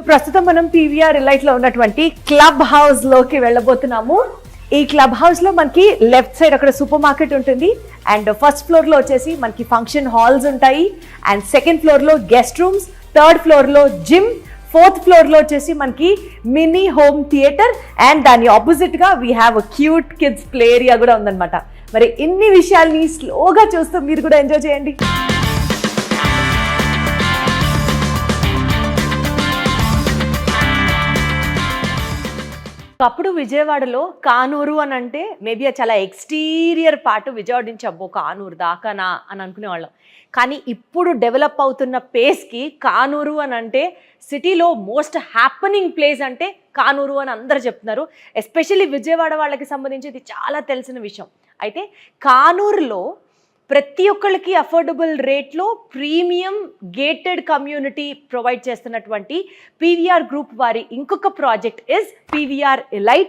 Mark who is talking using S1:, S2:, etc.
S1: ప్రస్తుతం మనం PVR elite లో ఉన్నటువంటి క్లబ్ హౌస్ లోకి వెళ్ళబోతున్నాము. ఈ క్లబ్ హౌస్ లో మనకి లెఫ్ట్ సైడ్ అక్కడ సూపర్ మార్కెట్ ఉంటుంది అండ్ ఫస్ట్ ఫ్లోర్ లో వచ్చేసి మనకి ఫంక్షన్ హాల్స్ ఉంటాయి అండ్ సెకండ్ ఫ్లోర్ లో గెస్ట్ రూమ్స్, థర్డ్ ఫ్లోర్ లో జిమ్, ఫోర్త్ ఫ్లోర్ లో వచ్చేసి మనకి మినీ హోమ్ థియేటర్ అండ్ దాని ఆపోజిట్ గా we have a cute kids play area కూడా ఉందన్నమాట. మరి ఇన్ని విషయాల్ని స్లోగా చూస్తూ మీరు కూడా ఎంజాయ్ చేయండి. అప్పుడు విజయవాడలో కానూరు అని అంటే మేబీ చాలా ఎక్స్టీరియర్ పార్ట్ విజయవాడ నుంచి అబ్బో కానూరు దాకానా అని అనుకునేవాళ్ళం. కానీ ఇప్పుడు డెవలప్ అవుతున్న పేస్కి కానూరు అని అంటే సిటీలో మోస్ట్ హ్యాపనింగ్ ప్లేస్ అంటే కానూరు అని అందరూ చెప్తున్నారు. ఎస్పెషల్లీ విజయవాడ వాళ్ళకి సంబంధించి ఇది చాలా తెలిసిన విషయం. అయితే కానూరులో ప్రతి ఒక్కళ్ళకి అఫోర్డబుల్ రేట్లో ప్రీమియం గేటెడ్ కమ్యూనిటీ ప్రొవైడ్ చేస్తున్నటువంటి పీవీఆర్ గ్రూప్ వారి ఇంకొక ప్రాజెక్ట్ ఇస్ పీవీఆర్ ఎలైట్.